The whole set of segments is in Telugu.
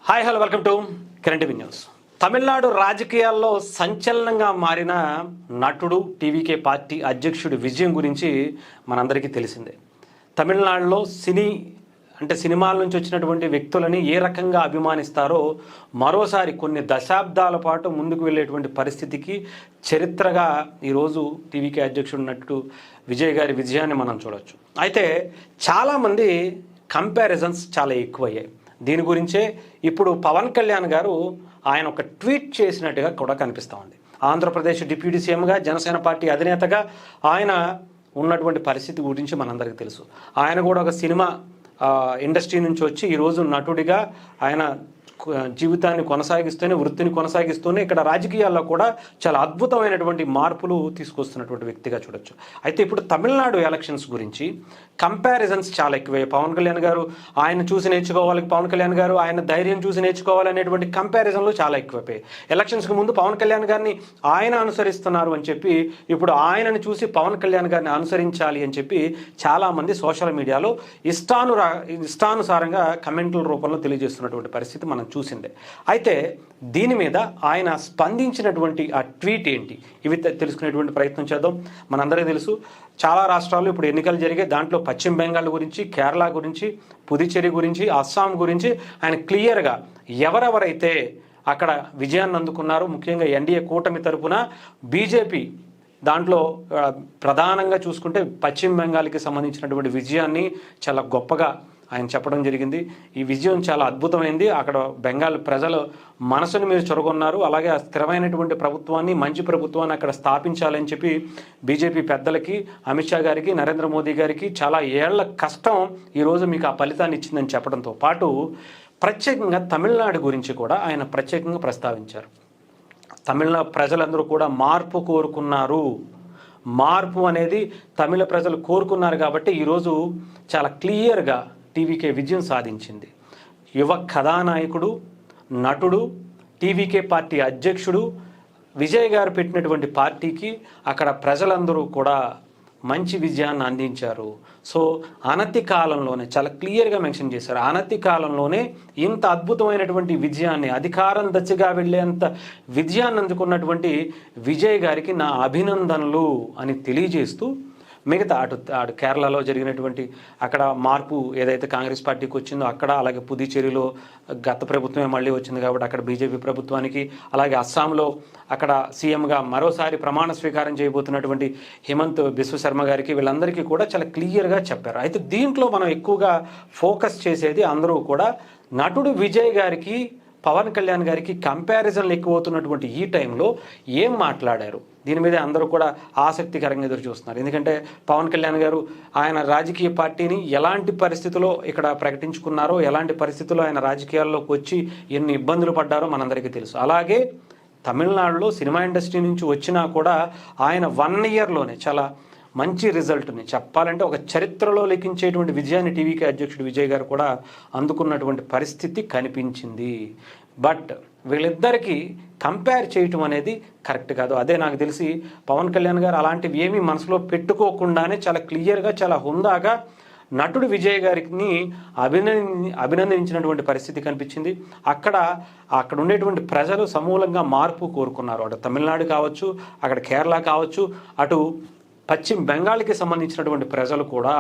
Hi hello welcome to current news. Tamil Nadu రాజకీయాల్లో సంచలనంగా మారిన నటుడు టీవీకే పార్టీ అధ్యక్షుడి విజయం గురించి మనందరికీ తెలిసిందే. తమిళనాడులో సినిమాల నుంచి వచ్చినటువంటి వ్యక్తులని ఏ రకంగా అభిమానిస్తారో మరోసారి కొన్ని దశాబ్దాల పాటు ముందుకు వెళ్ళేటువంటి పరిస్థితికి చరిత్రగా ఈరోజు టీవీకే అధ్యక్షుడు నటుడు విజయ్ గారి విజయాన్ని మనం చూడవచ్చు. అయితే చాలామంది కంపారిజన్స్ చాలా ఎక్కువయ్యాయి. దీని గురించే ఇప్పుడు పవన్ కళ్యాణ్ గారు ఆయన ఒక ట్వీట్ చేసినట్టుగా కూడా కనిపిస్తూ ఉంది. ఆంధ్రప్రదేశ్ డిప్యూటీ సీఎంగా, జనసేన పార్టీ అధినేతగా ఆయన ఉన్నటువంటి పరిస్థితి గురించి మనందరికీ తెలుసు. ఆయన కూడా ఒక సినిమా ఇండస్ట్రీ నుంచి వచ్చి ఈరోజు నటుడిగా ఆయన జీవితాన్ని కొనసాగిస్తూనే, వృత్తిని కొనసాగిస్తూనే ఇక్కడ రాజకీయాల్లో కూడా చాలా అద్భుతమైనటువంటి మార్పులు తీసుకొస్తున్నటువంటి వ్యక్తిగా చూడొచ్చు. అయితే ఇప్పుడు తమిళనాడు ఎలక్షన్స్ గురించి కంపారిజన్స్ చాలా ఎక్కువే. పవన్ కళ్యాణ్ గారు ఆయన చూసి నేర్చుకోవాలి, పవన్ కళ్యాణ్ గారు ఆయన ధైర్యం చూసి నేర్చుకోవాలనేటువంటి కంపారిజన్లు చాలా ఎక్కువైపోయాయి. ఎలక్షన్స్కి ముందు పవన్ కళ్యాణ్ గారిని ఆయన అనుసరిస్తున్నారు అని చెప్పి ఇప్పుడు ఆయనను చూసి పవన్ కళ్యాణ్ గారిని అనుసరించాలి అని చెప్పి చాలామంది సోషల్ మీడియాలో ఇష్టానుసారంగా కమెంట్ల రూపంలో తెలియజేస్తున్నటువంటి పరిస్థితి మనం చూసిందే. అయితే దీని మీద ఆయన స్పందించినటువంటి ఆ ట్వీట్ ఏంటి, ఇవి తెలుసుకునేటువంటి ప్రయత్నం చేద్దాం. మనందరికీ తెలుసు, చాలా రాష్ట్రాల్లో ఇప్పుడు ఎన్నికలు జరిగాయి. దాంట్లో పశ్చిమ బెంగాల్ గురించి, కేరళ గురించి, పుదుచ్చేరి గురించి, అస్సాం గురించి ఆయన క్లియర్గా ఎవరెవరైతే అక్కడ విజయాన్ని అందుకున్నారో, ముఖ్యంగా ఎన్డీఏ కూటమి తరపున బీజేపీ దాంట్లో ప్రధానంగా చూసుకుంటే పశ్చిమ బెంగాల్కి సంబంధించినటువంటి విజయాన్ని చాలా గొప్పగా ఆయన చెప్పడం జరిగింది. ఈ విజయం చాలా అద్భుతమైంది, అక్కడ బెంగాల్ ప్రజలు మనసుని మీరు చొరగొన్నారు, అలాగే ఆ స్థిరమైనటువంటి ప్రభుత్వాన్ని, మంచి ప్రభుత్వాన్ని అక్కడ స్థాపించాలని చెప్పి బీజేపీ పెద్దలకి, అమిత్ షా గారికి, నరేంద్ర మోదీ గారికి చాలా ఏళ్ల కష్టం ఈరోజు మీకు ఆ ఫలితాన్ని ఇచ్చిందని చెప్పడంతో పాటు ప్రత్యేకంగా తమిళనాడు గురించి కూడా ఆయన ప్రత్యేకంగా ప్రస్తావించారు. తమిళనాడు ప్రజలందరూ కూడా మార్పు కోరుకున్నారు, మార్పు అనేది తమిళ ప్రజలు కోరుకున్నారు కాబట్టి ఈరోజు చాలా క్లియర్గా టీవీకే విజయం సాధించింది. యువ కథానాయకుడు, నటుడు, టీవీకే పార్టీ అధ్యక్షుడు విజయ్ గారు పెట్టినటువంటి పార్టీకి అక్కడ ప్రజలందరూ కూడా మంచి విజయాన్ని అందించారు. సో అనతి కాలంలోనే చాలా క్లియర్గా మెన్షన్ చేశారు, అనతి కాలంలోనే ఇంత అద్భుతమైనటువంటి విజయాన్ని, అధికారం దశగా వెళ్ళేంత విజయాన్ని అందుకున్నటువంటి విజయ్ గారికి నా అభినందనలు అని తెలియజేస్తూ మిగతా అటు కేరళలో జరిగినటువంటి అక్కడ మార్పు ఏదైతే కాంగ్రెస్ పార్టీకి వచ్చిందో అక్కడ, అలాగే పుదుచ్చేరిలో గత ప్రభుత్వమే మళ్ళీ వచ్చింది కాబట్టి అక్కడ బీజేపీ ప్రభుత్వానికి, అలాగే అస్సాంలో అక్కడ సీఎంగా మరోసారి ప్రమాణ స్వీకారం చేయబోతున్నటువంటి హిమంత్ బిశ్వ శర్మ గారికి, వీళ్ళందరికీ కూడా చాలా క్లియర్గా చెప్పారు. అయితే దీంట్లో మనం ఎక్కువగా ఫోకస్ చేసేది అందరూ కూడా నటుడు విజయ్ గారికి, పవన్ కళ్యాణ్ గారికి కంపారిజన్లు ఎక్కువ అవుతున్నటువంటి ఈ టైంలో ఏం మాట్లాడారు, దీని మీద అందరూ కూడా ఆసక్తికరంగా ఎదురు చూస్తున్నారు. ఎందుకంటే పవన్ కళ్యాణ్ గారు ఆయన రాజకీయ పార్టీని ఎలాంటి పరిస్థితుల్లో ఇక్కడ ప్రకటించుకున్నారో, ఎలాంటి పరిస్థితుల్లో ఆయన రాజకీయాల్లోకి వచ్చి ఎన్ని ఇబ్బందులు పడ్డారో మనందరికీ తెలుసు. అలాగే తమిళనాడులో సినిమా ఇండస్ట్రీ నుంచి వచ్చినా కూడా ఆయన 1 ఇయర్లోనే చాలా మంచి రిజల్ట్ని, చెప్పాలంటే ఒక చరిత్రలో లిఖించేటువంటి విజయాన్ని టీవీకే అధ్యక్షుడు విజయ్ గారు కూడా అందుకున్నటువంటి పరిస్థితి కనిపించింది. బట్ వీళ్ళిద్దరికీ కంపేర్ చేయటం అనేది కరెక్ట్ కాదు. అదే నాకు తెలిసి పవన్ కళ్యాణ్ గారు అలాంటివి ఏమీ మనసులో పెట్టుకోకుండానే చాలా క్లియర్గా, చాలా హుందాగా నటుడు విజయ్ గారిని అభినందించినటువంటి పరిస్థితి కనిపించింది. అక్కడ ఉండేటువంటి ప్రజలు సమూలంగా మార్పు కోరుకున్నారు. అటు తమిళనాడు కావచ్చు, అక్కడ కేరళ కావచ్చు, అటు పశ్చిమ బెంగాల్కి సంబంధించినటువంటి ప్రజలు కూడా,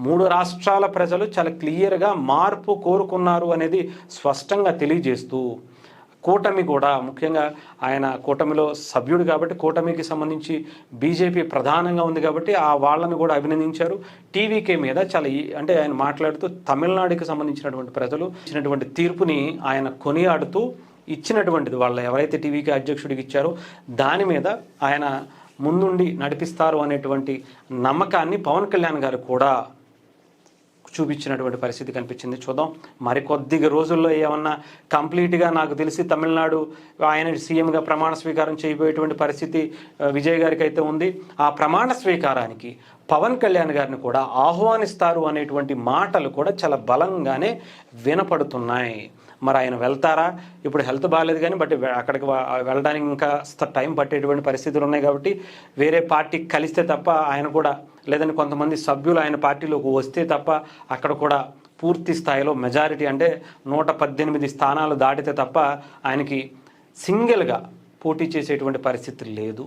3 రాష్ట్రాల ప్రజలు చాలా క్లియర్గా మార్పు కోరుకున్నారు అనేది స్పష్టంగా తెలియజేస్తూ, కూటమి కూడా ముఖ్యంగా ఆయన కూటమిలో సభ్యుడు కాబట్టి కూటమికి సంబంధించి బీజేపీ ప్రధానంగా ఉంది కాబట్టి వాళ్ళని కూడా అభినందించారు. టీవీకే మీద చాలా అంటే ఆయన మాట్లాడుతూ తమిళనాడుకి సంబంధించినటువంటి ప్రజలు ఇచ్చినటువంటి తీర్పుని ఆయన కొనియాడుతూ ఇచ్చినటువంటిది, వాళ్ళు ఎవరైతే టీవీకే అధ్యక్షుడికి ఇచ్చారో దాని మీద ఆయన ముందుండి నడిపిస్తారు అనేటువంటి నమ్మకాన్ని పవన్ కళ్యాణ్ గారు కూడా చూపించినటువంటి పరిస్థితి కనిపించింది. చూద్దాం మరికొద్ది రోజుల్లో ఏమన్నా కంప్లీట్గా, నాకు తెలిసి తమిళనాడు ఆయన సీఎంగా ప్రమాణ స్వీకారం చేయబోయేటువంటి పరిస్థితి విజయ్ గారికి అయితే ఉంది. ఆ ప్రమాణ స్వీకారానికి పవన్ కళ్యాణ్ గారిని కూడా ఆహ్వానిస్తారు అనేటువంటి మాటలు కూడా చాలా బలంగానే వినపడుతున్నాయి. మరి ఆయన వెళ్తారా? ఇప్పుడు హెల్త్ బాగాలేదు కానీ బట్ అక్కడికి వెళ్ళడానికి ఇంకా టైం పట్టేటువంటి పరిస్థితులు ఉన్నాయి కాబట్టి వేరే పార్టీకి కలిస్తే తప్ప ఆయన కూడా, లేదని కొంతమంది సభ్యులు ఆయన పార్టీలోకి వస్తే తప్ప అక్కడ కూడా పూర్తి స్థాయిలో మెజారిటీ అంటే 118 స్థానాలు దాటితే తప్ప ఆయనకి సింగిల్గా పోటీ చేసేటువంటి పరిస్థితి లేదు.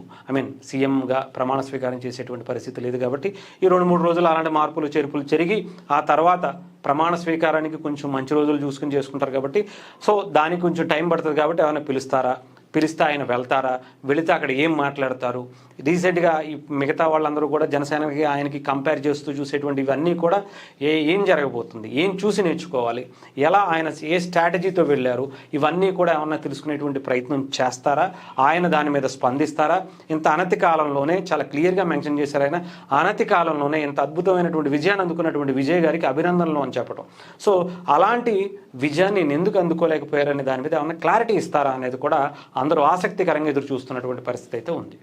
సీఎంగా ప్రమాణ స్వీకారం చేసేటువంటి పరిస్థితి లేదు. కాబట్టి ఈ 2-3 రోజులు అలాంటి మార్పులు చేర్పులు జరిగి ఆ తర్వాత ప్రమాణ స్వీకారానికి కొంచెం మంచి రోజులు చూసుకుని చేసుకుంటారు. కాబట్టి సో దానికి కొంచెం టైం పడుతుంది. కాబట్టి ఏమైనా పిలిస్తే ఆయన వెళ్తారా, వెళితే అక్కడ ఏం మాట్లాడతారు? రీసెంట్గా ఈ మిగతా వాళ్ళందరూ కూడా జనసేనకి ఆయనకి కంపేర్ చేస్తూ చూసేటువంటి ఇవన్నీ కూడా ఏం జరగబోతుంది, ఏం చూసి నేర్చుకోవాలి, ఎలా ఆయన ఏ స్ట్రాటజీతో వెళ్ళారు, ఇవన్నీ కూడా ఏమన్నా తెలుసుకునేటువంటి ప్రయత్నం చేస్తారా, ఆయన దాని మీద స్పందిస్తారా? ఇంత అనతి కాలంలోనే చాలా క్లియర్గా మెన్షన్ చేశారు ఆయన, అనతి కాలంలోనే ఇంత అద్భుతమైనటువంటి విజయాన్ని అందుకున్నటువంటి విజయ్ గారికి అభినందనలు అని చెప్పడం. సో అలాంటి విజయాన్ని ఎందుకు అందుకోలేకపోయారనే దాని మీద ఏమన్నా క్లారిటీ ఇస్తారా అనేది కూడా అందరూ ఆసక్తికరంగా ఎదురు చూస్తున్నటువంటి పరిస్థితి అయితే ఉంది.